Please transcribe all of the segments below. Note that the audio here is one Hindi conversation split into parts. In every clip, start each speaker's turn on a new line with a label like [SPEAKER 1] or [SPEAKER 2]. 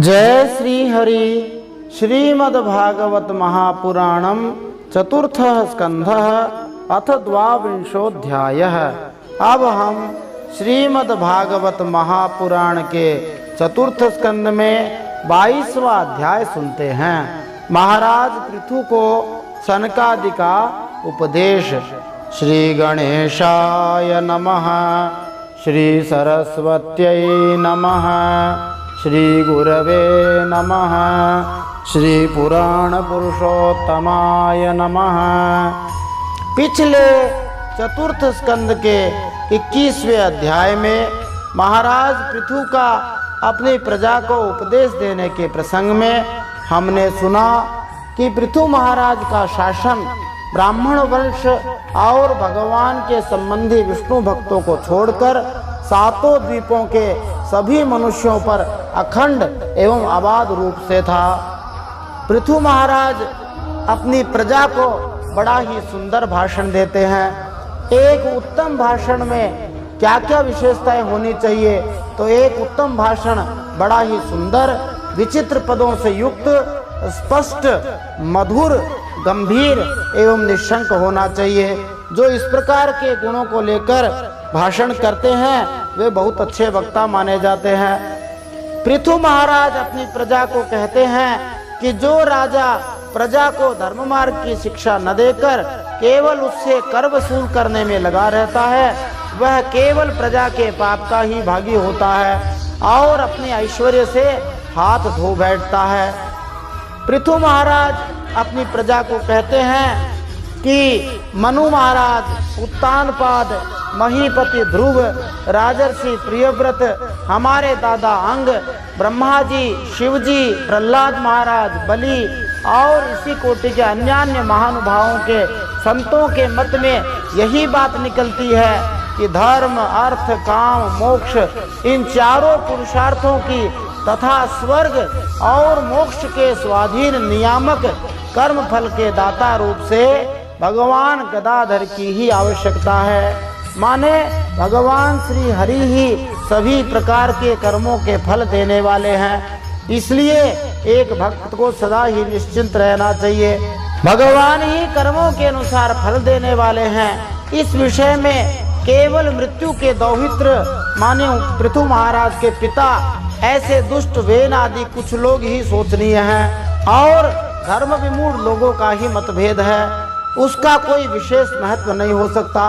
[SPEAKER 1] जय श्री हरि। श्रीमद्भागवत महापुराणम चतुर्थ स्कंध अथ द्वाविंशोऽध्यायः। अब हम श्रीमद्भागवत महापुराण के चतुर्थ स्कंद में 22वां अध्याय सुनते हैं। महाराज पृथु को सनकादि का उपदेश। श्री गणेशाय नमः। श्री सरस्वत्यै नमः। श्री गुरवे नमः। श्री पुराण पुरुषोत्तमाय नमः। पिछले चतुर्थ स्कंद के 21वें अध्याय में महाराज पृथु का अपनी प्रजा को उपदेश देने के प्रसंग में हमने सुना कि पृथु महाराज का शासन ब्राह्मण वंश और भगवान के संबंधी विष्णु भक्तों को छोड़कर सातों द्वीपों के सभी मनुष्यों पर अखंड एवं अबाध रूप से था। पृथु महाराज अपनी प्रजा को बड़ा ही सुंदर भाषण देते हैं। एक उत्तम भाषण में क्या क्या विशेषताएं होनी चाहिए, तो एक उत्तम भाषण बड़ा ही सुंदर विचित्र पदों से युक्त, स्पष्ट, मधुर, गंभीर एवं निशंक होना चाहिए। जो इस प्रकार के गुणों को लेकर भाषण करते हैं वे बहुत अच्छे वक्ता माने जाते हैं। पृथु महाराज अपनी प्रजा को कहते हैं कि जो राजा प्रजा को धर्म मार्ग की शिक्षा न देकर केवल उससे कर वसूल करने में लगा रहता है, वह केवल प्रजा के पाप का ही भागी होता है और अपने ऐश्वर्य से हाथ धो बैठता है। पृथु महाराज अपनी प्रजा को कहते हैं कि मनु महाराज, उत्तानपाद, महीपति ध्रुव, राजर्षि प्रियव्रत, हमारे दादा अंग, ब्रह्मा जी, शिव जी, प्रहलाद महाराज, बलि और इसी कोटि के अन्यान्य महानुभावों के संतों के मत में यही बात निकलती है कि धर्म, अर्थ, काम, मोक्ष, इन चारों पुरुषार्थों की तथा स्वर्ग और मोक्ष के स्वाधीन नियामक कर्म फल के दाता रूप से भगवान गदाधर की ही आवश्यकता है। माने भगवान श्री हरि ही सभी प्रकार के कर्मों के फल देने वाले हैं। इसलिए एक भक्त को सदा ही निश्चिंत रहना चाहिए। भगवान ही कर्मों के अनुसार फल देने वाले हैं। इस विषय में केवल मृत्यु के दौहित्र माने पृथु महाराज के पिता ऐसे दुष्ट वेन आदि कुछ लोग ही सोचनीय हैं और धर्म विमूढ़ लोगों का ही मतभेद है। उसका कोई विशेष महत्व नहीं हो सकता।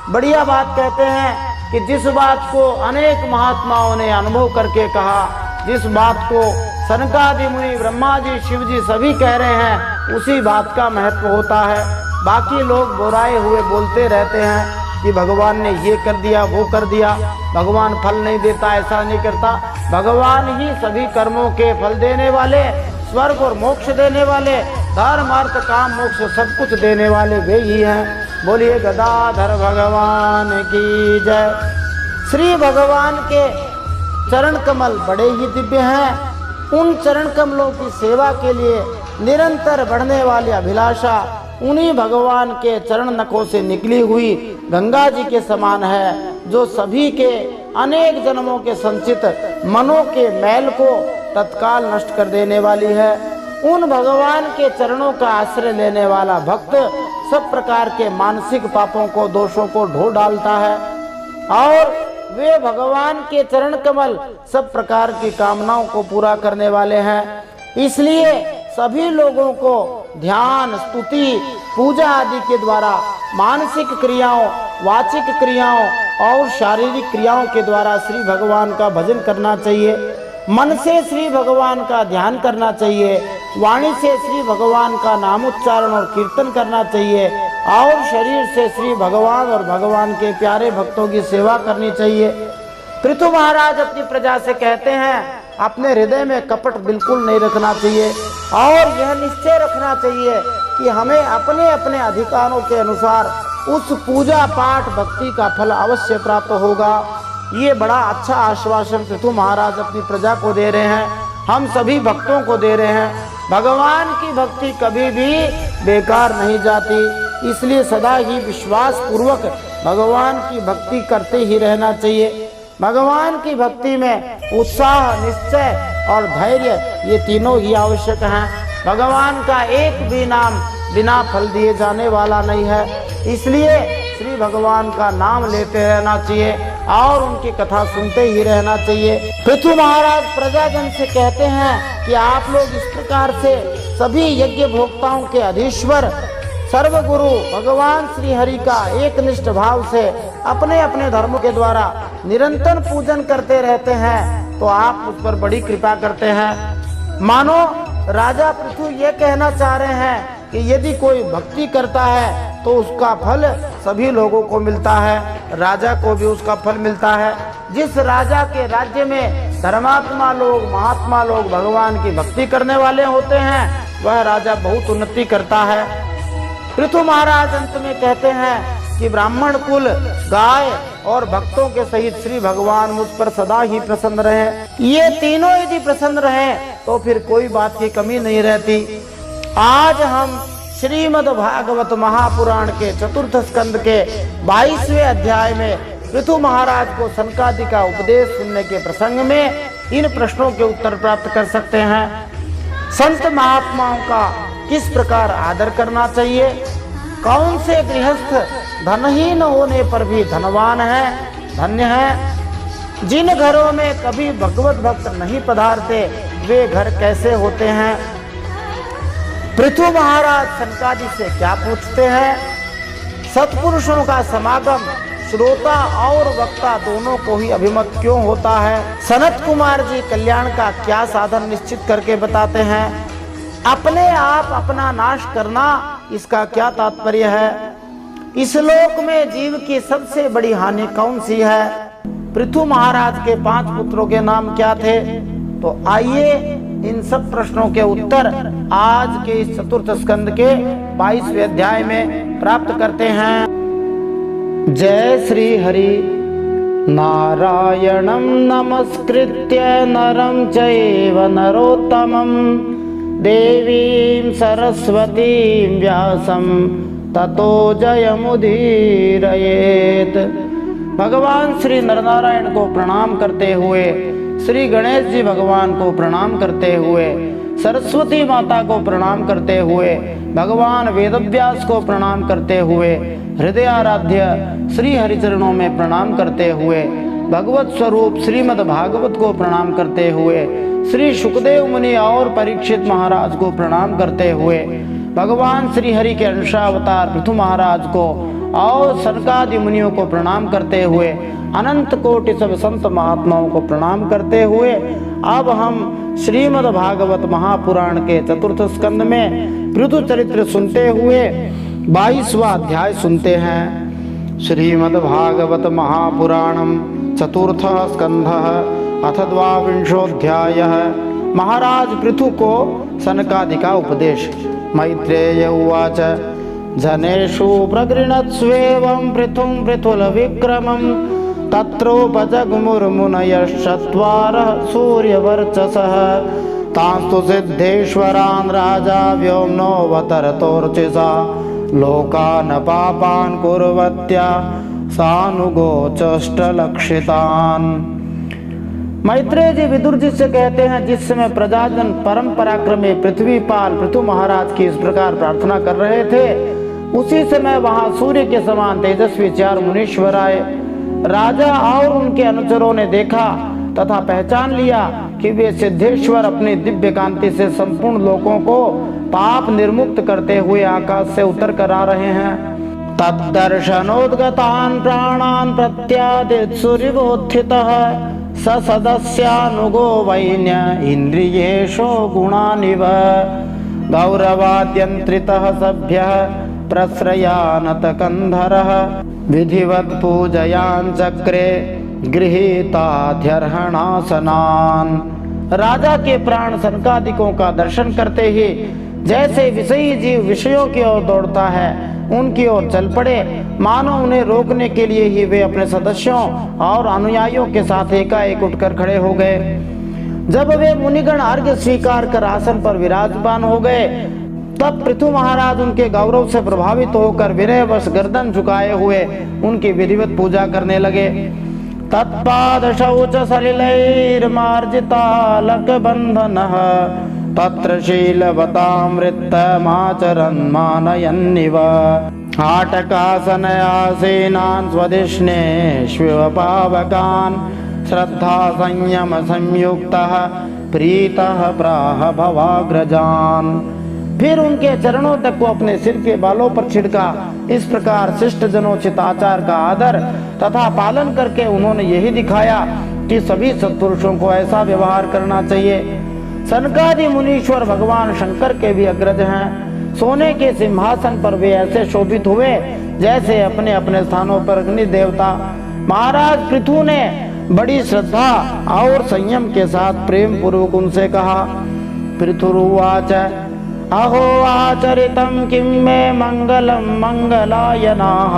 [SPEAKER 1] बढ़िया बात कहते हैं कि जिस बात को अनेक महात्माओं ने अनुभव करके कहा, जिस बात को सनकादि मुनि, ब्रह्मा जी, शिव जी सभी कह रहे हैं, उसी बात का महत्व होता है। बाकी लोग बुराए हुए बोलते रहते हैं कि भगवान ने ये कर दिया, वो कर दिया, भगवान फल नहीं देता, ऐसा नहीं करता। भगवान ही सभी कर्मों के फल देने वाले, स्वर्ग और मोक्ष देने वाले, धर्म, अर्थ, काम, मोक्ष सब कुछ देने वाले वे ही हैं। बोलिए गदाधर भगवान की जय। श्री भगवान के चरण कमल बड़े ही दिव्य हैं। उन चरण कमलों की सेवा के लिए निरंतर बढ़ने वाली अभिलाषा उन्हीं भगवान के चरण नखों से निकली हुई गंगा जी के समान है, जो सभी के अनेक जन्मों के संचित मनों के मैल को तत्काल नष्ट कर देने वाली है। उन भगवान के चरणों का आश्रय लेने वाला भक्त सब प्रकार के मानसिक पापों को, दोषों को ढो डालता है और वे भगवान के चरण कमल सब प्रकार की कामनाओं को पूरा करने वाले हैं। इसलिए सभी लोगों को ध्यान, स्तुति, पूजा आदि के द्वारा मानसिक क्रियाओं, वाचिक क्रियाओं और शारीरिक क्रियाओं के द्वारा श्री भगवान का भजन करना चाहिए। मन से श्री भगवान का ध्यान करना चाहिए, वाणी से श्री भगवान का नाम उच्चारण और कीर्तन करना चाहिए और शरीर से श्री भगवान और भगवान के प्यारे भक्तों की सेवा करनी चाहिए। पृथु महाराज अपनी प्रजा से कहते हैं अपने हृदय में कपट बिल्कुल नहीं रखना चाहिए और यह निश्चय रखना चाहिए कि हमें अपने अपने अधिकारों के अनुसार उस पूजा पाठ भक्ति का फल अवश्य प्राप्त होगा। ये बड़ा अच्छा आश्वासन पृथु महाराज अपनी प्रजा को दे रहे हैं, हम सभी भक्तों को दे रहे हैं। भगवान की भक्ति कभी भी बेकार नहीं जाती, इसलिए सदा ही विश्वास पूर्वक भगवान की भक्ति करते ही रहना चाहिए। भगवान की भक्ति में उत्साह, निश्चय और धैर्य, ये तीनों ही आवश्यक हैं। भगवान का एक भी नाम बिना फल दिए जाने वाला नहीं है, इसलिए श्री भगवान का नाम लेते रहना चाहिए और उनकी कथा सुनते ही रहना चाहिए। पृथु महाराज प्रजाजन से कहते हैं कि आप लोग इस प्रकार से सभी यज्ञ भोक्ताओं के अधीश्वर सर्वगुरु भगवान श्री हरि का एक निष्ठ भाव से अपने अपने धर्म के द्वारा निरंतर पूजन करते रहते हैं तो आप उस पर बड़ी कृपा करते हैं। मानो राजा पृथु ये कहना चाह रहे हैं कि यदि कोई भक्ति करता है तो उसका फल सभी लोगों को मिलता है, राजा को भी उसका फल मिलता है। जिस राजा के राज्य में धर्मात्मा लोग, महात्मा लोग भगवान की भक्ति करने वाले होते हैं, वह राजा बहुत उन्नति करता है। पृथु महाराज अंत में कहते हैं कि ब्राह्मण कुल, गाय और भक्तों के सहित श्री भगवान मुझ पर सदा ही प्रसन्न रहे। ये तीनों यदि प्रसन्न रहे तो फिर कोई बात की कमी नहीं रहती। आज हम श्रीमद् भागवत महापुराण के चतुर्थ स्कंद के 22वें अध्याय में पृथु महाराज को सनकादि का उपदेश सुनने के प्रसंग में इन प्रश्नों के उत्तर प्राप्त कर सकते हैं। संत महात्माओं का किस प्रकार आदर करना चाहिए, कौन से गृहस्थ धनहीन होने पर भी धनवान है, धन्य है, जिन घरों में कभी भगवत भक्त नहीं पधारते वे घर कैसे होते हैं। पृथु महाराज सनकादि से क्या पूछते हैं, सत्पुरुषों का समागम श्रोता और वक्ता दोनों को ही अभिमत क्यों होता है। सनत कुमार जी कल्याण का क्या साधन निश्चित करके बताते हैं। अपने आप अपना नाश करना, इसका क्या तात्पर्य है। इस लोक में जीव की सबसे बड़ी हानि कौन सी है। पृथु महाराज के 5 पुत्रों के नाम क्या थे। तो आइए इन सब प्रश्नों के उत्तर आज के इस चतुर्थ स्कंद के 22वें अध्याय में प्राप्त करते हैं। जय श्री हरि। नारायणं नमस्कृत्य नरं चैव नरोत्तमं देवीं सरस्वतीं व्यासं ततो जयमुदीरयेत्। भगवान श्री नरनारायण को प्रणाम करते हुए, श्री गणेश जी भगवान को प्रणाम करते हुए, सरस्वती माता को प्रणाम करते हुए, भगवान वेदव्यास को प्रणाम करते हुए, हृदय आराध्य श्री हरिचरणों में प्रणाम करते हुए, भगवत स्वरूप श्रीमद् भागवत को प्रणाम करते हुए, श्री सुखदेव मुनि और परीक्षित महाराज को प्रणाम करते हुए, भगवान श्री हरि के अंशावतार पृथु महाराज को और सनकादि मुनियों को प्रणाम करते हुए, अनंत कोटि सब संत महात्माओं को प्रणाम करते हुए अब हम श्रीमद् भागवत महापुराण के चतुर्थ स्कंद में पृथु चरित्र सुनते हुए 22वां अध्याय सुनते हैं। श्रीमद् भागवत महापुराणम चतुर्थ स्कंधः अथ 22वाध्यायः। महाराज पृथु को सनकादि का उपदेश। मैत्रेय उवाच जनेषु प्रगृह्णत्स्वेवं पृथुं पृथुलविक्रमं तत्रोपजग्मुर्मुनयः चत्वारः सूर्यवर्चसः तांस्तु सिद्धेश्वरान् राजा व्योम्नोऽवतरतोर्चिषा लोकान् पापान् कुर्वत्या सानुगोचष्टलक्षितान्। मैत्रेय जी विदुर जी से कहते हैं, जिस समय प्रजाजन परम पराक्रमी पृथ्वीपाल पृथु महाराज की इस प्रकार प्रार्थना कर रहे थे, उसी समय वहां सूर्य के समान तेजस्वी 4 मुनीश्वर आए। राजा और उनके अनुचरों ने देखा तथा पहचान लिया कि वे सिद्धेश्वर अपनी दिव्य कांति से संपूर्ण लोगों को पाप निर्मुक्त करते हुए आकाश से उतर कर आ रहे हैं। तद्दर्शनोद्गतान् प्राणान् प्रत्यादित् सूर्योत्थितः सदस्यानुगो वैन्य इन्द्रियेषु गुणानिव गौरवाद्यन्त्रितः सभ्यः प्रश्रयानत कंधरः विधिवत् पूजयान् चक्रे गृहीताध्यर्हणासनान्। राजा के प्राण सनकादिकों का दर्शन करते ही जैसे विषयी जीव विषयों की ओर दौड़ता है, उनकी ओर चल पड़े, मानो उन्हें रोकने के लिए ही वे अपने सदस्यों और अनुयायियों के साथ एकाएक उठकर खड़े हो गए। जब वे मुनिगण अर्घ्य स्वीकार कर आसन पर विराजमान हो गए, तब पृथु महाराज उनके गौरव से प्रभावित होकर विनयवश गर्दन झुकाए हुए उनकी विधिवत पूजा करने लगे। तत्पादशौच सलिलैर्मार्जितालकबन्धनः तत्र शीलवतामृतमाचरन् मानयन्निव आटकासनयासीनान् स्वधिष्णेष्विव पावकान् श्रद्धा संयम संयुक्तः प्रीतः प्राह भवाग्रजान्। फिर उनके चरणों तक को अपने सिर के बालों पर छिड़का। इस प्रकार शिष्ट जनोचित आचार का आदर तथा पालन करके उन्होंने यही दिखाया कि सभी सत्पुरुषों को ऐसा व्यवहार करना चाहिए। सनकादि मुनीश्वर भगवान शंकर के भी अग्रज हैं। सोने के सिंहासन पर वे ऐसे शोभित हुए जैसे अपने अपने स्थानों पर अग्नि देवता। महाराज पृथु ने बड़ी श्रद्धा और संयम के साथ प्रेम पूर्वक उनसे कहा। पृथुरुवाच अहो आचरितं किं मे मंगलम मंगलायनाः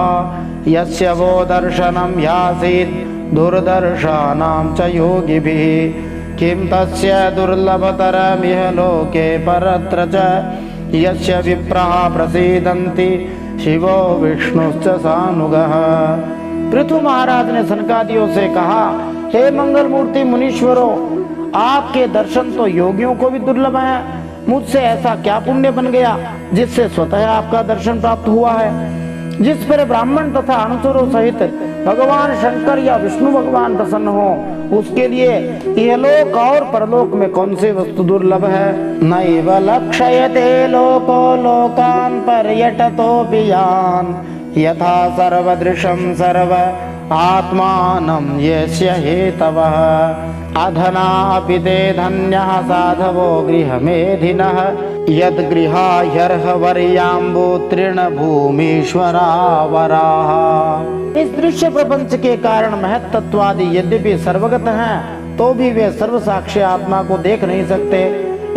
[SPEAKER 1] यस्य वो दर्शनं यासीत् दुर्दर्शानां च योगिभिः किं तस्य दुर्लभतरमिह लोके परत्र च यस्य विप्राः प्रसीदन्ति शिवो विष्णुश्च सानुगः। पृथु महाराज ने सनकादियों से कहा, हे मंगल मूर्ति मुनीश्वरों, आपके दर्शन तो योगियों को भी दुर्लभ है। मुझसे ऐसा क्या पुण्य बन गया जिससे स्वतः आपका दर्शन प्राप्त हुआ है। जिस पर ब्राह्मण तथा अनुचरों सहित भगवान शंकर या विष्णु भगवान प्रसन्न हो, उसके लिए इहलोक और परलोक में कौन सी वस्तु दुर्लभ है। नैव लक्षयते लोको लोकान् पर्यटतोऽपि यान् यथा सर्वदृशं सर्व आत्मानं यस्य हेतवः अधनापि ते धन्यः साधवो गृहमेधिनः यद् गृहाह्यर्हवर्याम्बो तृणभूमीश्वरावराः। इस दृश्य प्रपंच के कारण महत्त्वादि यद्यपि सर्वगत हैं तो भी वे सर्वसाक्षी आत्मा को देख नहीं सकते।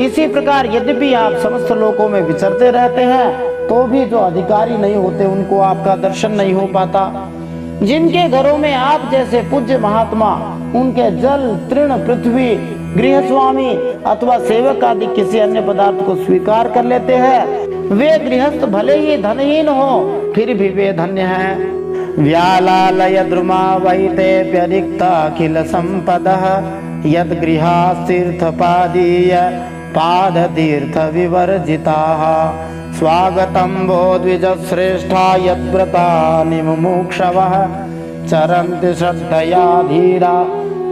[SPEAKER 1] इसी प्रकार यद्यपि आप समस्त लोकों में विचरते रहते हैं तो भी जो अधिकारी नहीं होते उनको आपका दर्शन नहीं हो पाता। जिनके घरों में आप जैसे पूज्य महात्मा उनके जल तृण पृथ्वी गृह स्वामी अथवा सेवक आदि किसी अन्य पदार्थ को स्वीकार कर लेते हैं, वे गृहस्थ भले ही धनहीन हो फिर भी वे धन्य हैं। व्यालालय द्रुमा वैतेप्यरिक्ता अखिल संपदः यद गृहास्तीर्थ पादीय पाद तीर्थ विवर्जिताः स्वागतं वो द्विज श्रेष्ठा यद्व्रतानि मुमुक्षवः चरन्ति श्रद्धया धीरा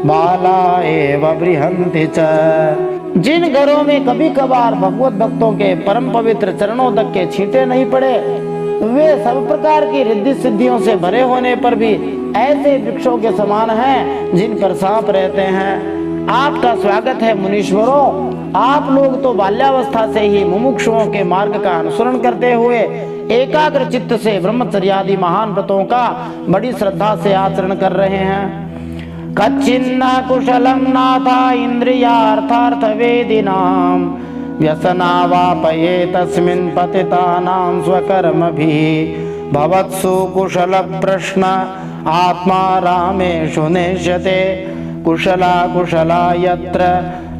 [SPEAKER 1] बाला एव बृहन्ति च। जिन घरों में कभी कभार भगवत भक्तों के परम पवित्र चरणों तक के छींटे नहीं पड़े, वे सब प्रकार की रिद्धि सिद्धियों से भरे होने पर भी ऐसे वृक्षों के समान हैं जिन पर सांप रहते हैं। आपका स्वागत है मुनीश्वरों। आप लोग तो बाल्यावस्था से ही मुमुक्षुओं के मार्ग का अनुसरण करते हुए एकाग्र चित्त से ब्रह्मचर्यादि महान व्रतों का बड़ी श्रद्धा से आचरण कर रहे हैं। कच्चिन्न कुशलम नाथा इंद्रियार्थार्थ वेदिनाम व्यसनावापये तस्मिन् पतितानां स्वकर्मभिः भवत्सु कुशल प्रश्न आत्मा रामेषु नेष्यते कुशला कुशला यत्र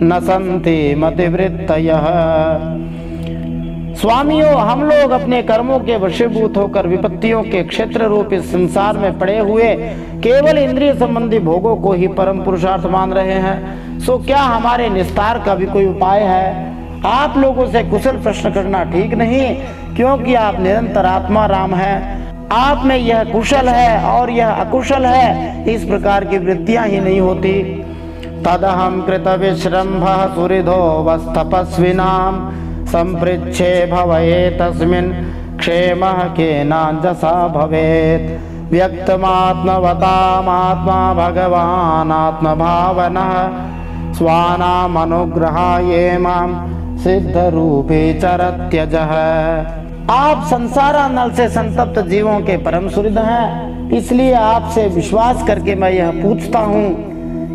[SPEAKER 1] न सन्ति मतिवृत्तयः। स्वामियों, हम लोग अपने कर्मों के वशीभूत होकर विपत्तियों के क्षेत्र रूप इस संसार में पड़े हुए केवल इंद्रिय संबंधी भोगों को ही परम पुरुषार्थ मान रहे हैं। सो क्या हमारे निस्तार का भी कोई उपाय है? आप लोगों से कुशल प्रश्न करना ठीक नहीं, क्योंकि आप निरंतर आत्मा राम हैं। आप में यह कुशल है और यह अकुशल है, इस प्रकार की वृत्तियां ही नहीं होती। तदहं कृत विश्रम्भः सुहृदो वस्तपस्विनां संपृच्छे भवये तस्मिन् क्षेमः केनाञ्जसा भवेत् व्यक्तमात्मवतामात्मा भगवान् आत्मभावनः स्वानाम् अनुग्रहाये मां सिद्धरूपे चरत्यजः। आप संसारानल से संतप्त जीवों के परम सुहृद हैं, इसलिए आपसे विश्वास करके मैं यह पूछता हूँ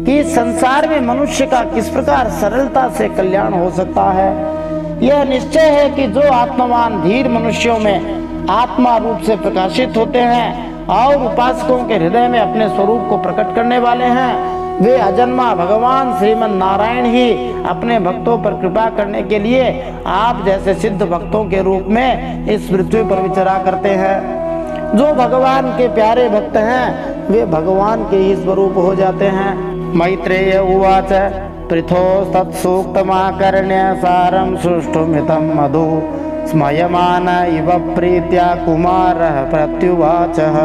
[SPEAKER 1] कि संसार में मनुष्य का किस प्रकार सरलता से कल्याण हो सकता है। यह निश्चय है कि जो आत्मवान धीर मनुष्यों में आत्मा रूप से प्रकाशित होते हैं और उपासकों के हृदय में अपने स्वरूप को प्रकट करने वाले हैं, वे अजन्मा भगवान श्रीमन नारायण ही अपने भक्तों पर कृपा करने के लिए आप जैसे सिद्ध भक्तों के रूप में इस पृथ्वी पर विचरा करते हैं। जो भगवान के प्यारे भक्त हैं वे भगवान के ही स्वरूप हो जाते हैं। मैत्रेय उवाच पृथोस्तत्सूक्तमाकर्ण्य सारं सुष्ठुमितं मधु स्मयमान इव प्रीत्या कुमारः प्रत्युवाचः।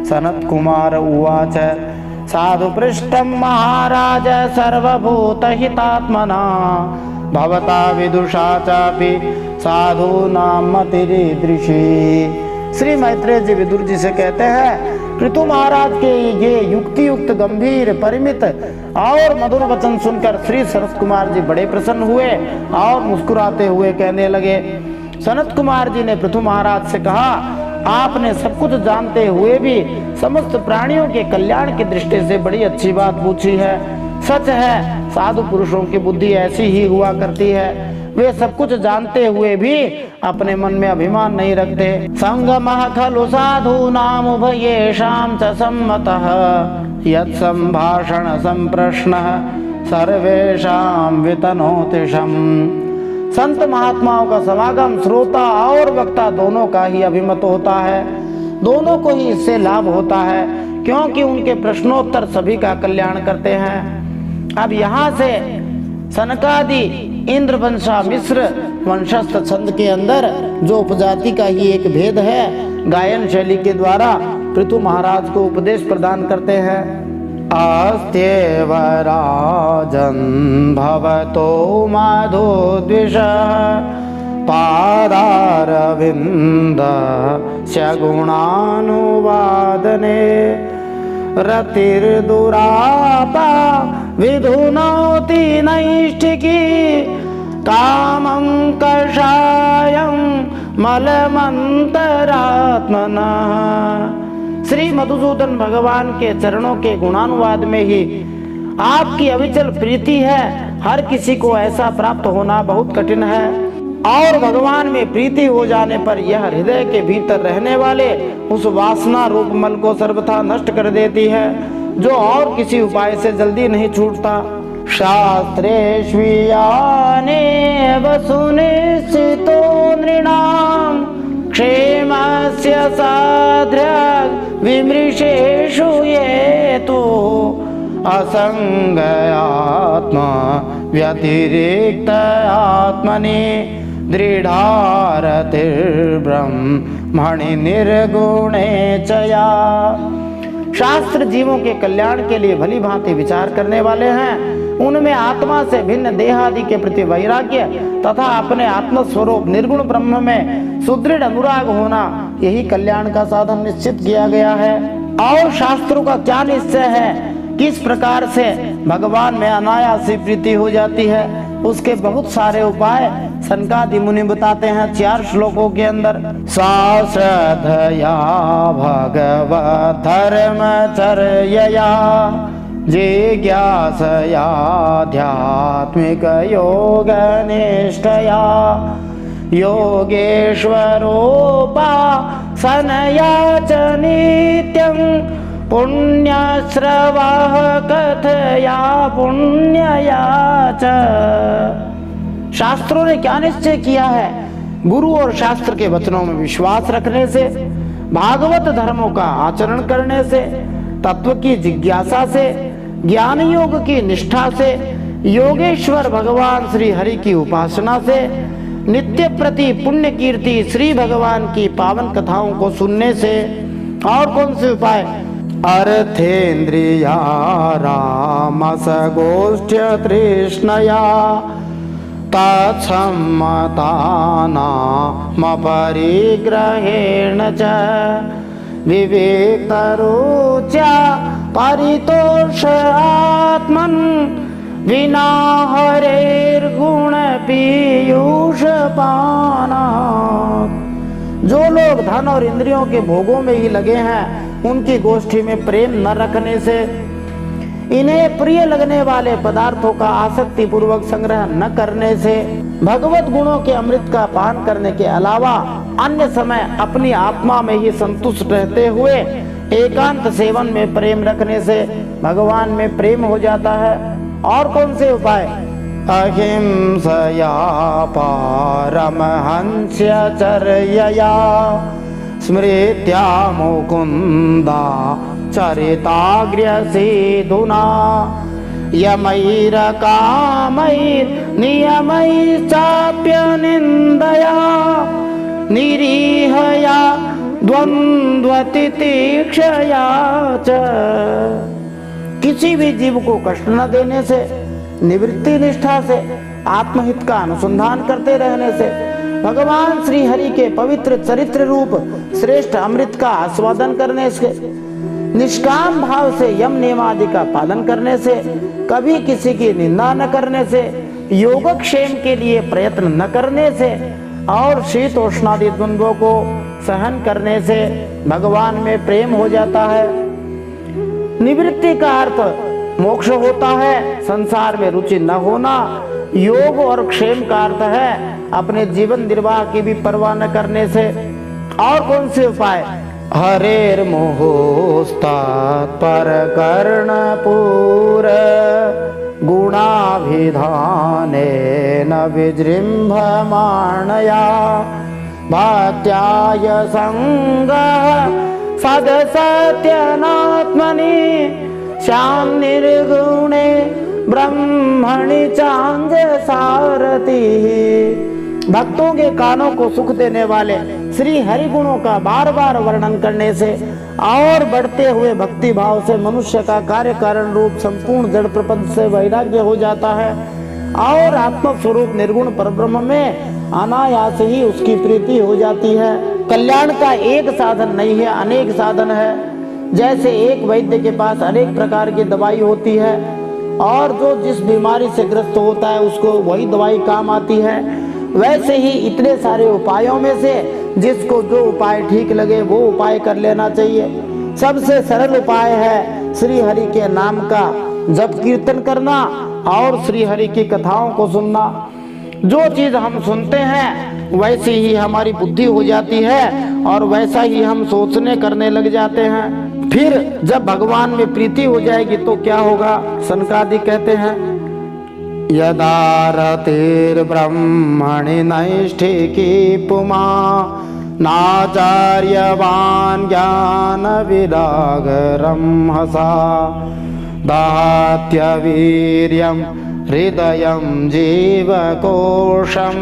[SPEAKER 1] सनत्कुमार उवाच साधु पृष्ठं महाराज सर्वभूतहितात्मना भवता विदुषा चापि साधूनां मतिरीदृशी। श्री मैत्रेय जी विदुर जी से कहते हैं, पृथु महाराज के ये युक्ति युक्त गंभीर परिमित और मधुर वचन सुनकर श्री सनत कुमार जी बड़े प्रसन्न हुए और मुस्कुराते हुए कहने लगे। सनत कुमार जी ने पृथु महाराज से कहा, आपने सब कुछ जानते हुए भी समस्त प्राणियों के कल्याण की दृष्टि से बड़ी अच्छी बात पूछी है। सच है, साधु पुरुषों की बुद्धि ऐसी ही हुआ करती है, वे सब कुछ जानते हुए भी अपने मन में अभिमान नहीं रखते। संगमः खलु साधूनाम उभयेषां च सम्मतः यत् संभाषण संप्रश्नः सर्वेषां वितनोतिशम्। संत महात्माओं का समागम श्रोता और वक्ता दोनों का ही अभिमत होता है, दोनों को ही इससे लाभ होता है, क्योंकि उनके प्रश्नोत्तर सभी का कल्याण करते हैं। अब यहाँ से सनकादि इंद्रवंशा मिश्र वंशस्थ छंद के अंदर जो उपजाति का ही एक भेद है, गायन शैली के द्वारा पृथु महाराज को उपदेश प्रदान करते हैं। अस्त्येव राजन् भवतो मधुद्विषः पादारविन्दस्य गुणानुवादने रतिर्दुरापा विधुनोति नैष्ठिकी कामं कषायं मलमन्तरात्मनः। श्री मधुसूदन भगवान के चरणों के गुणानुवाद में ही आपकी अविचल प्रीति है। हर किसी को ऐसा प्राप्त होना बहुत कठिन है, और भगवान में प्रीति हो जाने पर यह हृदय के भीतर रहने वाले उस वासना रूप मल को सर्वथा नष्ट कर देती है, जो और किसी उपाय से जल्दी नहीं छूटता। शास्त्रेष्वियानेव सुनिश्चितो नृणां क्षेमस्य साध्र्यं विमृशेषु ये तो असंगयात्मा व्यतिरिक्त आत्मनि दृढ़ारतिर्ब्रह्मणि निर्गुणे चया। शास्त्र जीवों के कल्याण के लिए भली भांति विचार करने वाले हैं। उनमें आत्मा से भिन्न देह आदि के प्रति वैराग्य तथा अपने आत्मस्वरूप निर्गुण ब्रह्म में सुदृढ़ अनुराग होना, यही कल्याण का साधन निश्चित किया गया है। और शास्त्रों का क्या निश्चय है, किस प्रकार से भगवान में अनायास प्रीति हो जाती है, उसके बहुत सारे उपाय सनकादि मुनि बताते हैं 4 श्लोकों के अंदर। सा श्रद्धया भगवत धर्मचर्यया जिज्ञासयाध्यात्मिक योग निष्ठया योगेश्वरोपासनया च नित्यं पुण्यश्रवः कथया पुण्यया च। शास्त्रों ने क्या निश्चय किया है, गुरु और शास्त्र के वचनों में विश्वास रखने से, भागवत धर्मों का आचरण करने से, तत्व की जिज्ञासा से, ज्ञान योग की निष्ठा से, योगेश्वर भगवान श्री हरि की उपासना से, नित्य प्रति पुण्य कीर्ति श्री भगवान की पावन कथाओं को सुनने से, और कौन से उपाय, अर्थेन्द्रिया रामस गोष्ठ्य तृष्णया तत्सम्मतानामपरिग्रहेण च विवेकरुच्या परितोष आत्मन् विना हरेर्गुण पीयूष पानात्। जो लोग धन और इंद्रियों के भोगों में ही लगे हैं, उनकी गोष्ठी में प्रेम न रखने से, इन्हें प्रिय लगने वाले पदार्थों का आसक्ति पूर्वक संग्रह न करने से, भगवत गुणों के अमृत का पान करने के अलावा अन्य समय अपनी आत्मा में ही संतुष्ट रहते हुए एकांत सेवन में प्रेम रखने से भगवान में प्रेम हो जाता है। और कौन से उपाय, अहिंसया पारमहंस्यचर्यया स्मृत्या मुकुन्दा चरिताग्र्यसेधुना यमैरकामैर्नियमैश्चाप्यनिन्दया निरीहया द्वन्द्वतितिक्षया च। किसी भी जीव को कष्ट न देने से, निवृत्ति निष्ठा से, आत्महित का अनुसंधान करते रहने से, भगवान श्री हरि के पवित्र चरित्र रूप श्रेष्ठ अमृत का आस्वादन करने से, निष्काम भाव से यम नियमादि का पालन करने से, कभी किसी की निंदा न करने से, योगक्षेम के लिए प्रयत्न न करने से और शीतोष्णादि द्वंद्वों को सहन करने से भगवान में प्रेम हो जाता है। निवृत्ति का अर्थ मोक्ष होता है, संसार में रुचि न होना। योग और क्षेम का अर्थ है अपने जीवन निर्वाह की भी परवाह न करने से। और कौन से उपाय? हरेर मोहोस्तात् पर कर्णपूर गुणाभिधाने न विजृंभमाणया भक्त्याय संगः सदसत्यनात्मनि श्याम निर्गुणे ब्रह्मणि चांग सारथी। भक्तों के कानों को सुख देने वाले श्री हरि गुणों का बार बार वर्णन करने से और बढ़ते हुए भक्ति भाव से मनुष्य का कार्य कारण रूप संपूर्ण जड़ प्रपंच से वैराग्य हो जाता है और आत्म स्वरूप निर्गुण परब्रह्म में अनायास ही उसकी प्रीति हो जाती है। कल्याण का एक साधन नहीं है, अनेक साधन है। जैसे एक वैद्य के पास अनेक प्रकार की दवाई होती है और जो जिस बीमारी से ग्रस्त होता है उसको वही दवाई काम आती है, वैसे ही इतने सारे उपायों में से जिसको जो उपाय ठीक लगे वो उपाय कर लेना चाहिए। सबसे सरल उपाय है श्री हरि के नाम का जप कीर्तन करना और श्री हरि की कथाओं को सुनना। जो चीज हम सुनते हैं वैसी ही हमारी बुद्धि हो जाती है और वैसा ही हम सोचने करने लग जाते हैं। फिर जब भगवान में प्रीति हो जाएगी तो क्या होगा? सनकादिक कहते हैं यदा रतिर्ब्रह्मणि नैष्ठिकी पुमा नाचार्यवान् ज्ञान विरागरं हसा दात्यवीर्यं हृदयं जीवकोशं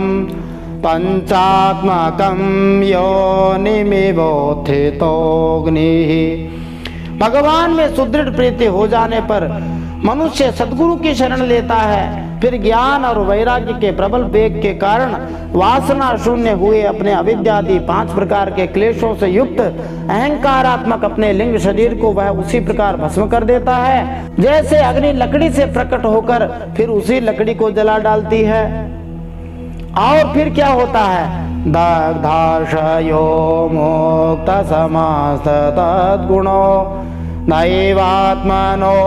[SPEAKER 1] पंचात्मकं योनिमिवोत्थितोऽग्निः। भगवान में सुदृढ़ प्रीति हो जाने पर मनुष्य सद्गुरु की शरण लेता है। फिर ज्ञान और वैराग्य के प्रबल वेग के कारण वासना शून्य हुए अपने अविद्यादि 5 प्रकार के क्लेशों से युक्त अहंकारात्मक अपने लिंग शरीर को वह उसी प्रकार भस्म कर देता है जैसे अग्नि लकड़ी से प्रकट होकर फिर उसी लकड़ी को जला डालती है। और फिर क्या होता है? दग्धाशयो मुक्त समस्त तद्गुणो नैवात्मनो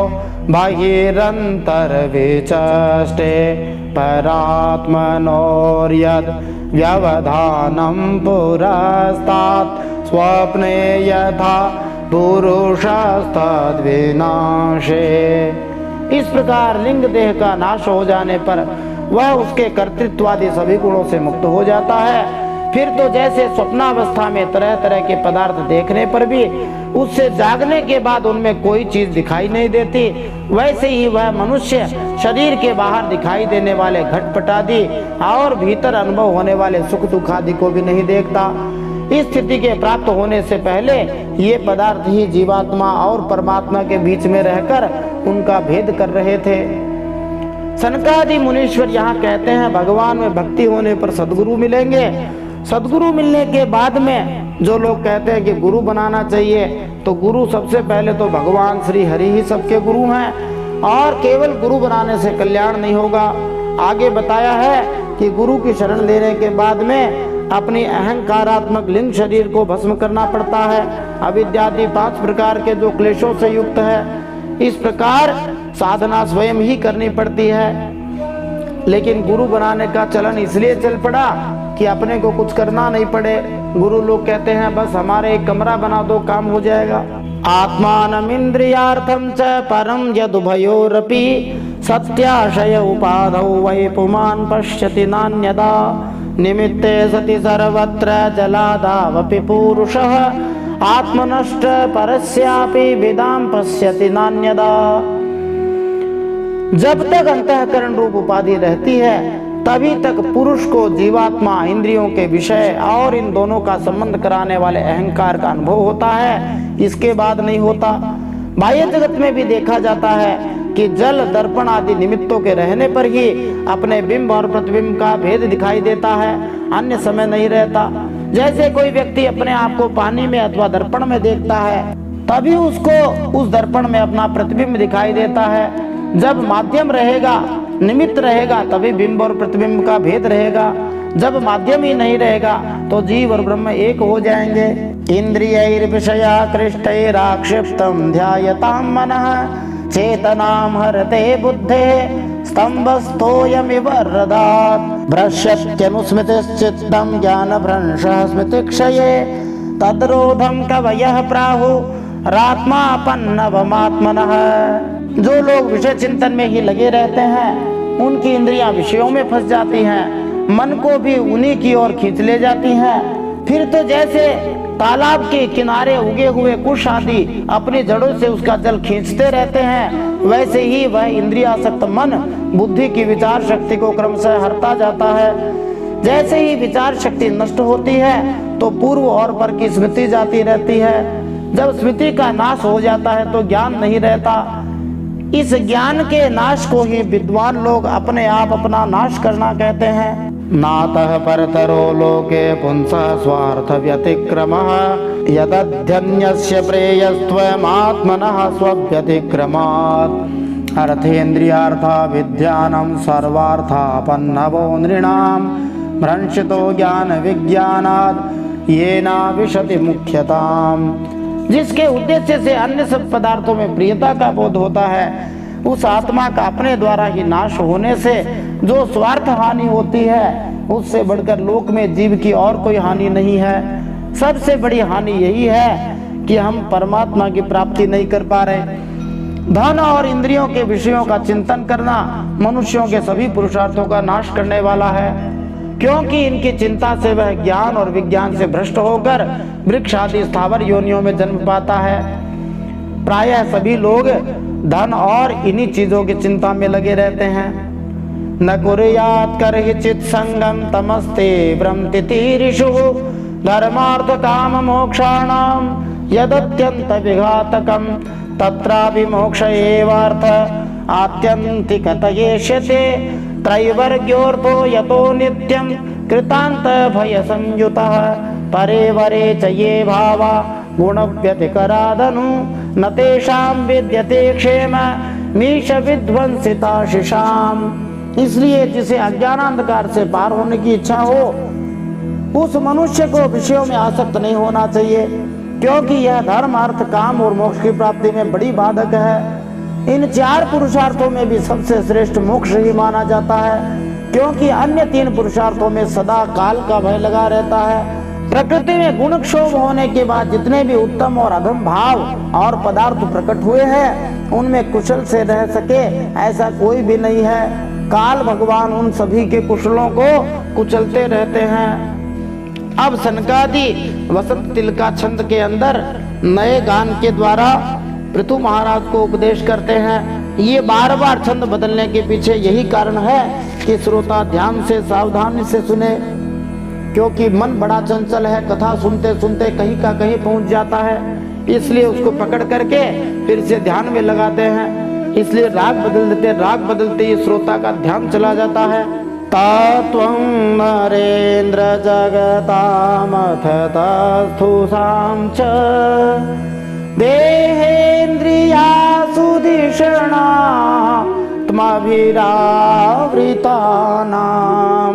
[SPEAKER 1] बहिरंतर विचष्टे परात्मनोर्यद् व्यवधानं पुरस्तात् स्वप्ने यथा पुरुषस्तद्विनाशे। इस प्रकार लिंग देह का नाश हो जाने पर वह उसके कर्तृत्वादि सभी गुणों से मुक्त हो जाता है। फिर तो जैसे स्वप्नावस्था में तरह तरह के पदार्थ देखने पर भी उससे जागने के बाद उनमें कोई चीज दिखाई नहीं देती, वैसे ही वह मनुष्य शरीर के बाहर दिखाई देने वाले घटपट आदि और भीतर अनुभव होने वाले सुख दुख आदि को भी नहीं देखता। इस स्थिति के प्राप्त होने से पहले ये पदार्थ ही जीवात्मा और परमात्मा के बीच में रहकर उनका भेद कर रहे थे। सनकादि मुनीश्वर यहाँ कहते हैं भगवान में भक्ति होने पर सद्गुरु मिलेंगे। सद्गुरु मिलने के बाद में जो लोग कहते हैं कि गुरु बनाना चाहिए, तो गुरु सबसे पहले तो भगवान श्री हरि ही सबके गुरु हैं और केवल गुरु बनाने से कल्याण नहीं होगा। आगे बताया है कि गुरु की शरण लेने के बाद में अपनी अहंकारात्मक लिंग शरीर को भस्म करना पड़ता है, अविद्यादि 5 प्रकार के जो क्लेशों से युक्त है। इस प्रकार साधना स्वयं ही करनी पड़ती है। लेकिन गुरु बनाने का चलन इसलिए चल पड़ा कि अपने को कुछ करना नहीं पड़े। गुरु लोग कहते हैं बस हमारे एक कमरा बना दो, काम हो जाएगा। आत्मानमिन्द्रियार्थं च परं यदुभयोरपि सत्याशय उपाधौ वै पुमान् पश्यति नान्यदा निमित्ते सति सर्वत्र जलादावपि पुरुषः आत्मनष्ट परस्यापि विदां पश्यति नान्यदा। जब तक अंतःकरण रूप उपाधि रहती है तभी तक पुरुष को जीवात्मा, इंद्रियों के विषय और इन दोनों का संबंध कराने वाले अहंकार का अनुभव होता है, इसके बाद नहीं होता। बाह्य जगत में भी देखा जाता है कि जल, दर्पण आदि निमित्तों के रहने पर ही अपने बिंब और प्रतिबिंब का भेद दिखाई देता है, अन्य समय नहीं रहता। जैसे कोई व्यक्ति अपने आप को पानी में अथवा दर्पण में देखता है तभी उसको उस दर्पण में अपना प्रतिबिंब दिखाई देता है। जब माध्यम रहेगा, निमित्त रहेगा, तभी बिंब और प्रतिबिंब का भेद रहेगा। जब माध्यम ही नहीं रहेगा तो जीव और ब्रह्म एक हो जाएंगे। इंद्रियैर्विषयाकृष्टैराक्षिप्तं ध्यायतां मनः चेतनां हरते बुद्धेः स्तम्भस्थोऽयमिव रदात् भ्रश्यत्यनुस्मृतिश्चित्तं ज्ञानभ्रंशः स्मृतिक्षये तद्रोधं कवयः प्राहुरात्मापन्नवमात्मनः। जो लोग विषय चिंतन में ही लगे रहते हैं उनकी इंद्रियां विषयों में फंस जाती हैं, मन को भी उन्हीं की ओर खींच ले जाती हैं। फिर तो जैसे तालाब के किनारे उगे हुए कुश आदि अपनी जड़ों से उसका जल खींचते रहते हैं, वैसे ही वह इंद्रियासक्त मन बुद्धि की विचार शक्ति को क्रमशः हरता जाता है। जैसे ही विचार शक्ति नष्ट होती है तो पूर्व और पर की स्मृति जाती रहती है। जब स्मृति का नाश हो जाता है तो ज्ञान नहीं रहता। इस ज्ञान के नाश को ही विद्वान लोग अपने आप अपना नाश करना कहते हैं। नातः परतरो लोके पुंसः स्वार्थ व्यतिक्रमः यदध्यन्यस्य प्रेयस्त्वमात्मनः स्वव्यतिक्रमात् अर्थेन्द्रियार्था विद्यानं सर्वार्थापन्नवो नृणां भ्रंशितो ज्ञान विज्ञानात् येना विशति मुख्यताम्। जिसके उद्देश्य से अन्य सब पदार्थों में प्रियता का बोध होता है उस आत्मा का अपने द्वारा ही नाश होने से जो स्वार्थ हानि होती है उससे बढ़कर लोक में जीव की और कोई हानि नहीं है। सबसे बड़ी हानि यही है कि हम परमात्मा की प्राप्ति नहीं कर पा रहे। धन और इंद्रियों के विषयों का चिंतन करना मनुष्यों के सभी पुरुषार्थों का नाश करने वाला है, क्योंकि इनकी चिंता से वह ज्ञान और विज्ञान से भ्रष्ट होकर वृक्ष आदि स्थावर योनियों में जन्म पाता है। प्रायः सभी लोग धन और इन्हीं चीजों की चिंता में लगे रहते हैं। न कुर्यात् कर्हिचित् संगम तमस्ते भ्रमतितीरिषु धर्मार्थ काम मोक्षाणां यदत्यंत विघातकं तत्रापि मोक्ष एवार्थ आत्यंतिकत येष्यते त्रैवर्ग्योऽर्थो यतो नित्यं कृतान्त भय संयुतः परे वरे च ये भावा गुणव्यतिकरादनु न तेषां विद्यते क्षेम मीश विध्वंसिताशिषाम्। इसलिए जिसे अज्ञानांधकार से पार होने की इच्छा हो उस मनुष्य को विषयों में आसक्त नहीं होना चाहिए, क्योंकि यह धर्म, अर्थ, काम और मोक्ष की प्राप्ति में बड़ी बाधक है। इन चार पुरुषार्थों में भी सबसे श्रेष्ठ मोक्ष ही माना जाता है, क्योंकि अन्य तीन पुरुषार्थों में सदा काल का भय लगा रहता है। प्रकृति में गुण क्षोभ होने के बाद जितने भी उत्तम और अधम भाव और पदार्थ प्रकट हुए हैं उनमें कुशल से रह सके ऐसा कोई भी नहीं है। काल भगवान उन सभी के कुशलों को कुचलते रहते हैं। अब सनकादि वसंत तिलका छंद के अंदर नए गान के द्वारा पृथु महाराज को उपदेश करते हैं। ये बार बार छंद बदलने के पीछे यही कारण है कि श्रोता ध्यान से, सावधानी से सुने, क्योंकि मन बड़ा चंचल है। कथा सुनते सुनते कहीं का कहीं पहुंच जाता है, इसलिए उसको पकड़ करके फिर से ध्यान में लगाते हैं। इसलिए राग बदल देते, राग बदलते ही श्रोता का ध्यान चला जाता है। तत्त्वं नरेन्द्र जगतामथ तस्थुसां च देहेन्द्रियासु धिषणात्मभिरावृतानां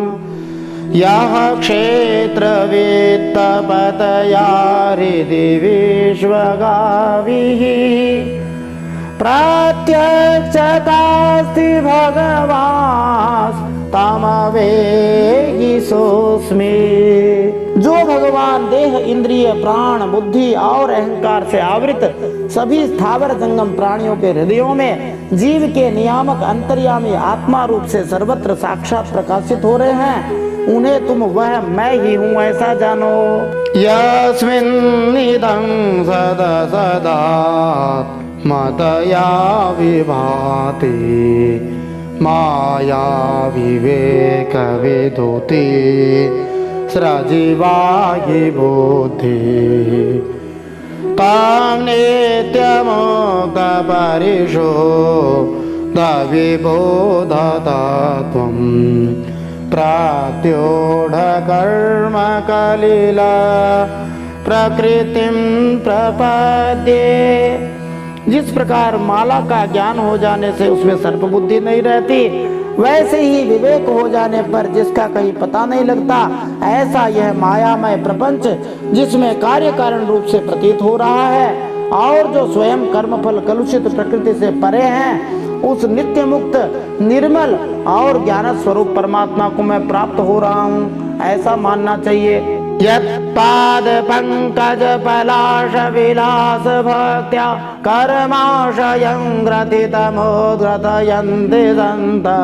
[SPEAKER 1] यः क्षेत्रवेत्तपतया हृदि विश्वगाभिः प्रत्यक्षतास्ति भगवान् तमवेगी सोस्मि। जो भगवान देह इंद्रिय, प्राण, बुद्धि और अहंकार से आवृत सभी स्थावर जंगम प्राणियों के हृदयों में जीव के नियामक अंतर्यामी आत्मा रूप से सर्वत्र साक्षात प्रकाशित हो रहे हैं, उन्हें तुम वह मैं ही हूँ ऐसा जानो। यस्मिन्निदं सदा सदा मतया विभाति माया विवेक विदुति सृजिवाहि बुद्धि तां नित्यमुक्तपरिशुद्धविबोधता त्वं प्रत्यूढकर्म कलिला प्रकृतिं प्रपद्ये। जिस प्रकार माला का ज्ञान हो जाने से उसमें सर्प बुद्धि नहीं रहती, वैसे ही विवेक हो जाने पर जिसका कहीं पता नहीं लगता, ऐसा यह मायामय प्रपंच जिसमें कार्य कारण रूप से प्रतीत हो रहा है और जो स्वयं कर्मफल कलुषित प्रकृति से परे हैं, उस नित्य मुक्त निर्मल और ज्ञान स्वरूप परमात्मा को मैं प्राप्त हो रहा हूँ ऐसा मानना चाहिए। यत्पाद पंकज पलाश विलास भक्त्या कर्माशयं ग्रथितमोद्गतयन्ति सन्तः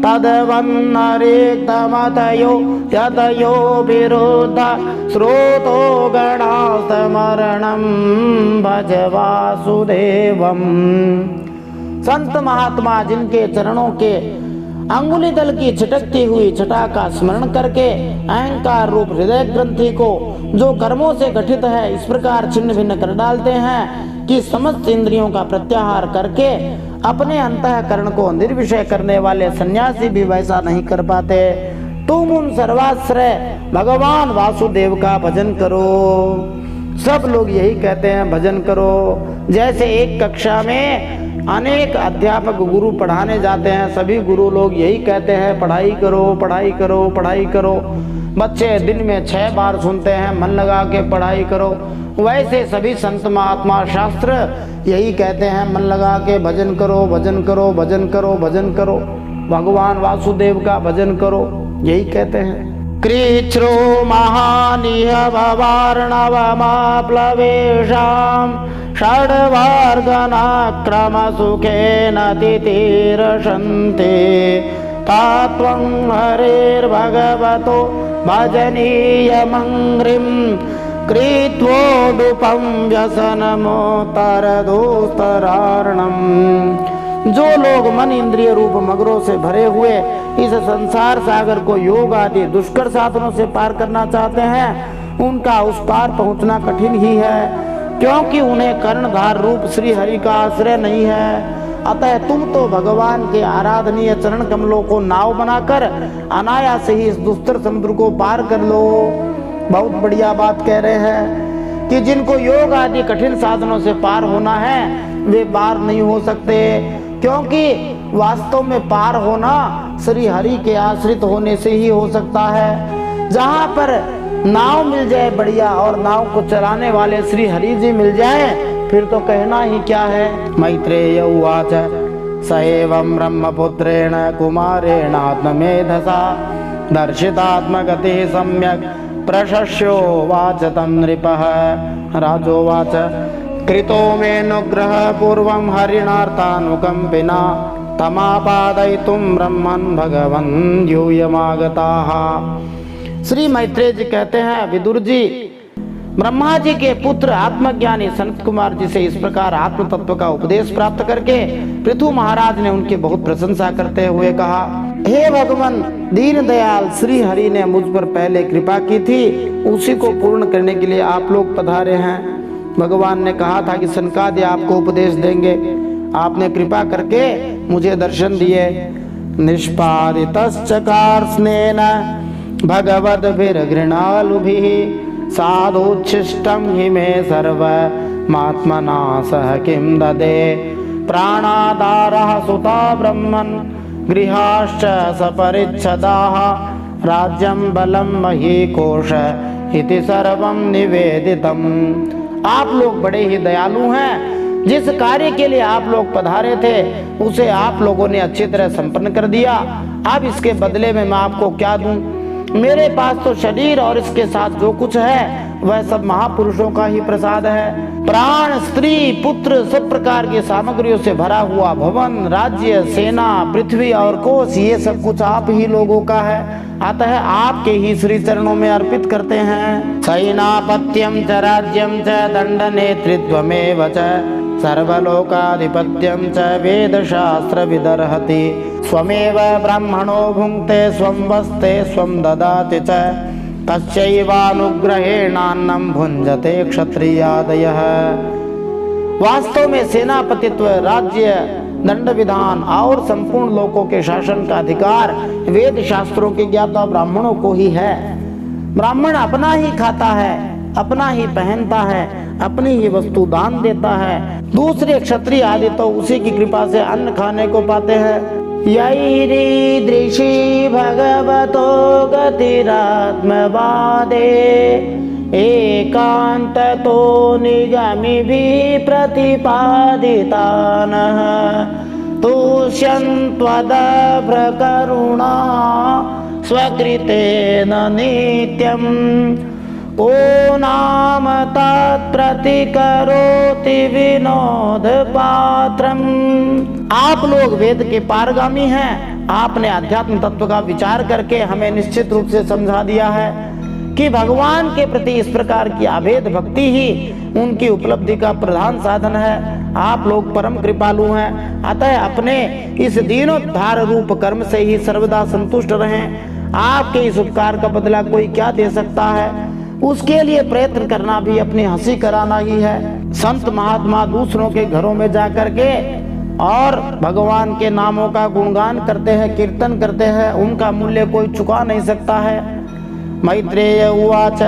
[SPEAKER 1] तद्वन्नरिक्तमतयो यतयो विरुद्ध स्रोतो गणास्तमरणं भज वासुदेवम्। संत महात्मा जिनके चरणों के अंगुली दल की छिटकती हुई छटा का स्मरण करके अहंकार रूप हृदय ग्रंथि को जो कर्मों से गठित है इस प्रकार छिन्न भिन्न कर डालते हैं कि समस्त इंद्रियों का प्रत्याहार करके अपने अंतःकरण को निर्विषय करने वाले सन्यासी भी वैसा नहीं कर पाते। तुम उन सर्वाश्रय भगवान वासुदेव का भजन करो। सब लोग यही कहते हैं भजन करो। जैसे एक कक्षा में अनेक अध्यापक गुरु पढ़ाने जाते हैं, सभी गुरु लोग यही कहते हैं पढ़ाई करो पढ़ाई करो पढ़ाई करो। बच्चे दिन में 6 बार सुनते हैं मन लगा के पढ़ाई करो। वैसे सभी संत महात्मा शास्त्र यही कहते हैं मन लगा के भजन करो भजन करो भजन करो भजन करो, भगवान वासुदेव का भजन करो, यही कहते हैं। कृच्छ्रो महानिह भवार्णवमाप्लवेशां षड्वर्गनाक्रम सुखेन तितीर्षन्ते तात्वं हरेर्भगवतो भजनीयमङ्घ्रिं कृत्वोडुपं व्यसनमोत्तरदोस्तरार्णम्। जो लोग मन इंद्रिय रूप मगरों से भरे हुए इस संसार सागर को योग आदि दुष्कर साधनों से पार करना चाहते हैं, उनका उस पार पहुंचना कठिन ही है, क्योंकि उन्हें कर्णधार रूप श्री हरि का आश्रय नहीं है। अतः तुम तो भगवान के आराधनीय चरण कमलों को नाव बनाकर अनायास ही इस दुस्तर समुद्र को पार कर लो। बहुत बढ़िया बात कह रहे हैं कि जिनको योग आदि कठिन साधनों से पार होना है वे पार नहीं हो सकते, क्योंकि वास्तव में पार होना श्री हरि के आश्रित होने से ही हो सकता है। जहाँ पर नाव मिल जाए बढ़िया और नाव को चलाने वाले श्री हरि जी मिल जाए, फिर तो कहना ही क्या है। मैत्रेय उवाच स एवं ब्रह्मपुत्रेण कुमारेणात्ममेधसा दर्शितात्मगति सम्यक् प्रशस्यो वाच तन्नृपः। राजोवाच कृतो मेऽनुग्रह पूर्वं हरिणार्थानुकम्पिना तमापादयितुं ब्रह्मन् भगवन् यूयमागताः। श्री मैत्रेय जी कहते हैं, विदुर जी, ब्रह्मा जी के पुत्र आत्मज्ञानी सनत कुमार जी से इस प्रकार आत्म तत्व का उपदेश प्राप्त करके पृथु महाराज ने उनकी बहुत प्रशंसा करते हुए कहा, हे भगवान दीन दयाल, श्री हरि ने मुझ पर पहले कृपा की थी, उसी को पूर्ण करने के लिए आप लोग पधारे हैं। भगवान ने कहा था कि सनकादि आपको उपदेश देंगे, आपने कृपा करके मुझे दर्शन दिए। निष्पादितश्चकार्ष्णेन भगवद्भिर्घृणालुभिः साधुच्छिष्टं हि मे सर्वमात्मना सह किं ददे। प्राणादारः सुता ब्रह्मन् गृहाश्च सपरिच्छदाः राज्यं बलं महीकोश इति सर्वं निवेदितम्। आप लोग बड़े ही दयालु हैं। जिस कार्य के लिए आप लोग पधारे थे उसे आप लोगों ने अच्छी तरह संपन्न कर दिया। अब इसके बदले में मैं आपको क्या दूं? मेरे पास तो शरीर और इसके साथ जो कुछ है वह सब महापुरुषों का ही प्रसाद है। प्राण, स्त्री, पुत्र, सब प्रकार की सामग्रियों से भरा हुआ भवन, राज्य, सेना, पृथ्वी और कोष, ये सब कुछ आप ही लोगों का है। अतः आपके ही श्री चरणों में अर्पित करते हैं। सैनापत्यम च राज्यम च दंड नेतृत्वमेव च सर्वलोकाधिपत्यम च वेद शास्त्र विदर्हति स्वमेव ब्राह्मणो भुङ्क्ते स्वं वस्ते स्वं ददाति च तस्यैवानुग्रहेणान्नं भुञ्जते क्षत्रियादयः। वास्तव में सेनापतित्व, राज्य, दंड विधान और संपूर्ण लोकों के शासन का अधिकार वेद शास्त्रों के ज्ञाता ब्राह्मणों को ही है। ब्राह्मण अपना ही खाता है, अपना ही पहनता है, अपनी ही वस्तु दान देता है। दूसरे क्षत्रिय आदि तो उसी की कृपा से अन्न खाने को पाते हैं। यैरीदृशी भगवतो गतिरात्मवादे एकान्ततो निगमिभिः प्रतिपादितानः तुष्यन्त्वदभ्रकरुणा स्वकृतेन नित्यम् को नाम तत्प्रतिकरोति विनोद पात्रम। आप लोग वेद के पारगामी हैं। आपने अध्यात्म तत्व का विचार करके हमें निश्चित रूप से समझा दिया है कि भगवान के प्रति इस प्रकार की अभेद भक्ति ही उनकी उपलब्धि का प्रधान साधन है। आप लोग परम कृपालु हैं, अतः अपने इस दीनोद्धार रूप कर्म से ही सर्वदा संतुष्ट रहें। आपके इस उपकार का बदला कोई क्या दे सकता है? उसके लिए प्रयत्न करना भी अपनी हंसी कराना ही है। संत महात्मा दूसरों के घरों में जाकर के और भगवान के नामों का गुणगान करते हैं, कीर्तन करते हैं, उनका मूल्य कोई चुका नहीं सकता है। मैत्रेय उवाच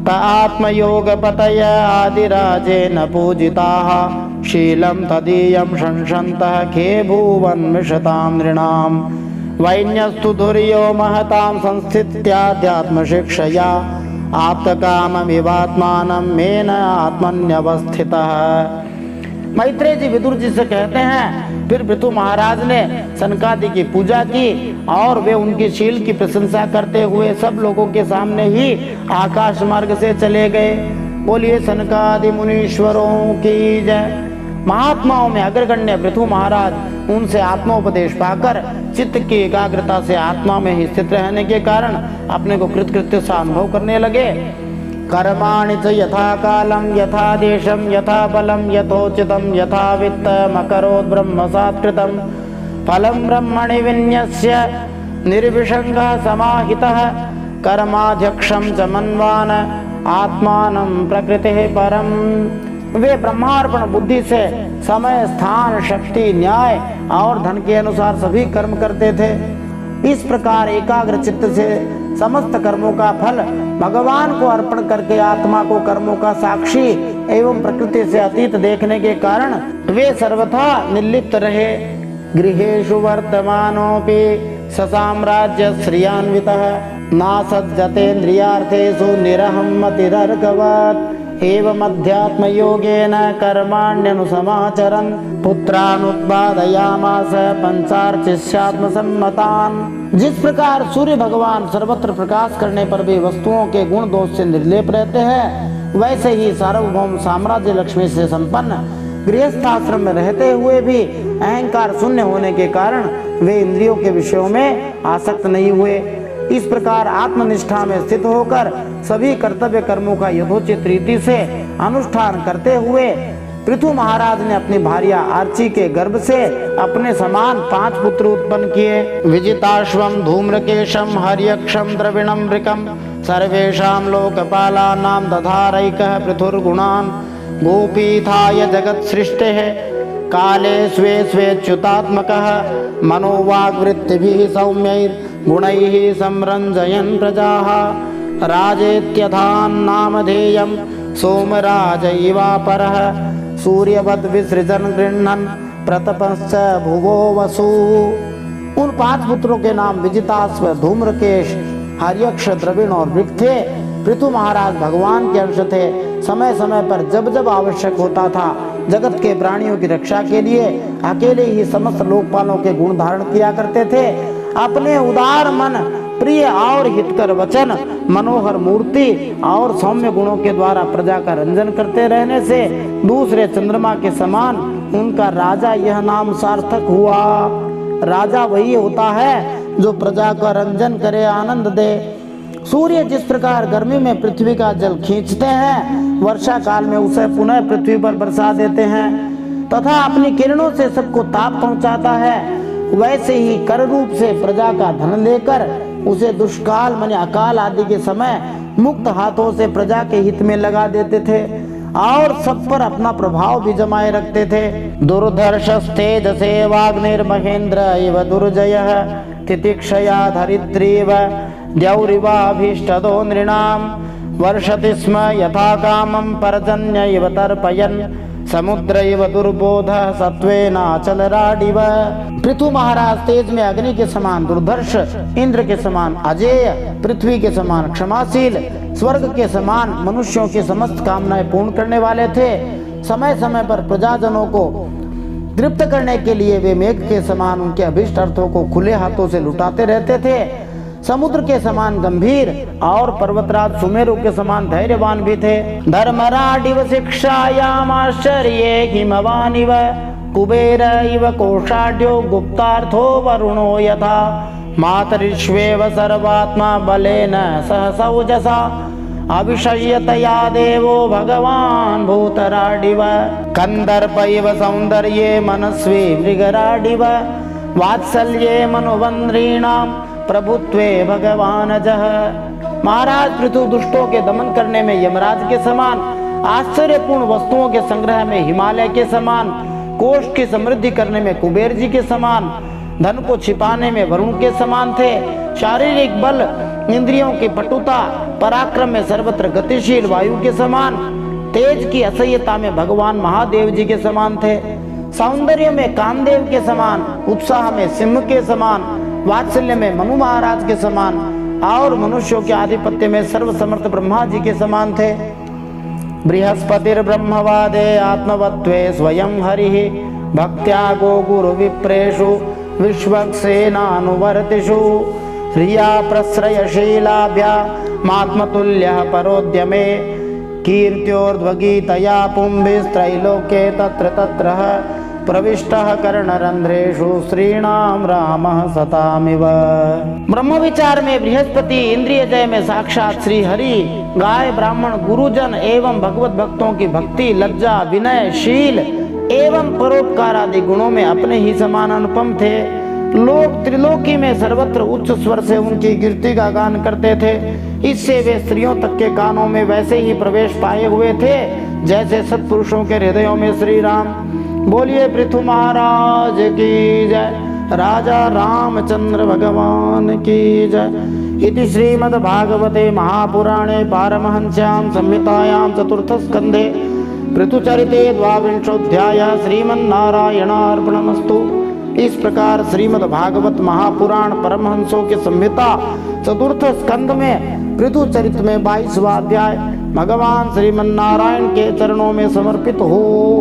[SPEAKER 1] त आत्मयोगपतय आदिराजेन पूजिताः शीलं तदीयं शंसन्तः खे भुवन्मिषतां नृणां वैन्यस्तु धुर्यो महतां संस्थित्याध्यात्मशिक्षया आप्तकाममिवात्मानं मेन आत्मन्यवस्थितः। मैत्रेय जी विदुर जी से कहते हैं, फिर पृथु महाराज ने सनकादि की पूजा की और वे उनकी शील की प्रशंसा करते हुए सब लोगों के सामने ही आकाश मार्ग से चले गए। बोलिए सनकादि मुनीश्वरों की जय। महात्माओं में अग्रगण्य पृथु महाराज उनसे आत्मोपदेश पाकर चित्त की एकाग्रता से आत्मा में ही स्थित रहने के कारण अपने को कृतकृत्य सा अनुभव करने लगे। कर्माणि च यथा कालं यथा देशं यथा बलं यथोचितं यथा वित्तम् अकरोत् ब्रह्मसात्कृतं फलं ब्रह्मणि विन्यस्य निर्विशङ्गः समाहितः कर्माध्यक्षं च मन्वान आत्मानं प्रकृतिः परम्। वे ब्रह्मार्पण बुद्धि से समय, स्थान, शक्ति, न्याय और धन के अनुसार सभी कर्म करते थे। इस प्रकार एकाग्र चित्त से समस्त कर्मों का फल भगवान को अर्पण करके आत्मा को कर्मों का साक्षी एवं प्रकृति से अतीत देखने के कारण वे सर्वथा निर्लिप्त रहे। गृहेषु वर्तमानोऽपि ससाम्राज्य श्रियान्वितः नासज्जतेन्द्रियार्थेषु निरहं मतिरर्कवत् एवमध्यात्म योगेन कर्माण्यनुसमाचरन् पुत्रानुत्पादयामास पंचार्चिष्यात्म सम्मतान्। जिस प्रकार सूर्य भगवान सर्वत्र प्रकाश करने पर भी वस्तुओं के गुण दोष से निर्लेप रहते हैं, वैसे ही सार्वभौम साम्राज्य लक्ष्मी से संपन्न गृहस्थाश्रम में रहते हुए भी अहंकार शून्य होने के कारण वे इंद्रियों के विषयों में आसक्त नहीं हुए। इस प्रकार आत्मनिष्ठा में स्थित होकर सभी कर्तव्य कर्मों का यथोचित रीति से अनुष्ठान करते हुए पृथु महाराज ने अपनी भार्या आर्ची के गर्भ से अपने समान 5 पुत्र उत्पन्न किए। विजिताश्वम धूम्रकेशम हर्यक्षम द्रविणम वृकम सर्वेषां लोकपालानां दधारैकः पृथुर्गुणान् गोपीथाय जगत् सृष्टेः काले स्वे स्वेच्युतात्मकः मनोवाग्वृत्तिभिः सौम्यैर्गुणैः संरञ्जयन् प्रजाः राजेत्यथान् नामधेयं सोमराजैवापरः सूर्यवद् विसृजन् गृह्णन् प्रतपश्च भुवो वसु। उन 5 पुत्रों के नाम विजिताश्व, धूम्रकेश, हर्यक्ष, द्रविण और वृक्ष थे। पृथु महाराज भगवान के अंश थे। समय समय पर जब जब आवश्यक होता था जगत के प्राणियों की रक्षा के लिए अकेले ही समस्त लोकपालों के गुण धारण किया करते थे। अपने उदार मन प्रिय और हितकर वचन, मनोहर मूर्ति और सौम्य गुणों के द्वारा प्रजा का रंजन करते रहने से दूसरे चंद्रमा के समान उनका राजा यह नाम सार्थक हुआ। राजा वही होता है जो प्रजा का रंजन करे, आनंद दे। सूर्य जिस प्रकार गर्मी में पृथ्वी का जल खींचते हैं, वर्षा काल में उसे पुनः पृथ्वी पर बरसा देते हैं तथा अपनी किरणों से सबको ताप पहुंचाता है, वैसे ही कर रूप से प्रजा का धन लेकर उसे दुष्काल माने अकाल आदि के समय मुक्त हाथों से प्रजा के हित में लगा देते थे और सब पर अपना प्रभाव भी जमाए रखते थे। दुर्धर्षस्तेजसे वाग्निर्महेन्द्र इव दुर्जयः तितिक्षया धरित्रीव द्यौरिवाभीष्टदो नृणां वर्षति स्म यथा कामं पर्जन्य इव तर्पयन् समुद्र इव दुर्बोध सत्वेनाचलराडिव। पृथु महाराज तेज में अग्नि के समान दुर्धर्ष, इंद्र के समान अजेय, पृथ्वी के समान क्षमाशील, स्वर्ग के समान मनुष्यों की समस्त कामनाएं पूर्ण करने वाले थे। समय समय पर प्रजाजनों को तृप्त करने के लिए वे मेघ के समान उनके अभीष्ट अर्थों को खुले हाथों से लुटाते रहते थे। समुद्र के समान गंभीर और पर्वतराज सुमेरु के समान धैर्यवान भी थे। धर्मराडिव शिक्षायाम आश्चर्ये हिमवानिव कुबेर इव कोषाढ्यो गुप्तार्थो वरुणो यथा मातरिष्वेव सर्वात्मा बलेन सहसौजसा अभिषयतया देवो भगवान भूतराडिव कंदर्प इव सौंदर्ये मनस्वी मृगराडिव वात्सल्ये मनुवंद्रीणां प्रभुत्वे भगवान जह। महाराज पृथु दुष्टों के दमन करने में यमराज के समान, आश्चर्यपूर्ण वस्तुओं के संग्रह में हिमालय के समान, कोष की समृद्धि करने में कुबेर जी के समान, धन को छिपाने में वरुण के समान थे। शारीरिक बल, इंद्रियों की पटुता, पराक्रम में सर्वत्र गतिशील वायु के समान, तेज की असह्यता में भगवान महादेव जी के समान थे। सौंदर्य में कामदेव के समान, उत्साह में सिंह के समान, वात्सल्य में मनु महाराज के समान और मनुष्यों के आधिपत्य में सर्वसमर्थ ब्रह्मा जी के समान थे। बृहस्पतिर्ब्रह्मवादे आत्मवत्वे स्वयं हरिः भक्त्या गो गुरु विप्रेषु विश्वक्सेनानुवर्तिषु श्रिया प्रश्रयशीलाभ्या मात्मतुल्यः परोद्यमे कीर्त्योर्ध्वगीतया पुंभिस्त्रैलोक्ये तत्र तत्र प्रविष्टः कर्णरंध्रेषु श्रीणाम रामः सतामिव। ब्रह्म विचार में बृहस्पति, इंद्रिय जय में साक्षात श्री हरि, गाय ब्राह्मण गुरुजन एवं भगवत भक्तों की भक्ति, लज्जा, विनय, शील एवं परोपकार आदि गुणों में अपने ही समान अनुपम थे। लोग त्रिलोकी में सर्वत्र उच्च स्वर से उनकी कीर्ति का गान करते थे। इससे वे स्त्रियों तक के कानों में वैसे ही प्रवेश पाए हुए थे जैसे सत्पुरुषों के हृदयों में श्री राम। बोलिए पृथु महाराज की जय, राजा रामचंद्र भगवान की जय। इति श्रीमद्भागवते महापुराणे पारमहंस्यां संहितायां चतुर्थस्कन्धे पृथुचरिते द्वाविंशोऽध्यायः श्रीमन्नारायणार्पणमस्तु। इस प्रकार श्रीमद्भागवत महापुराण परमहंसों की संहिता चतुर्थ स्कंध में पृथुचरित में 22वां अध्याय भगवान श्रीमन्नारायण के चरणों में समर्पित हो।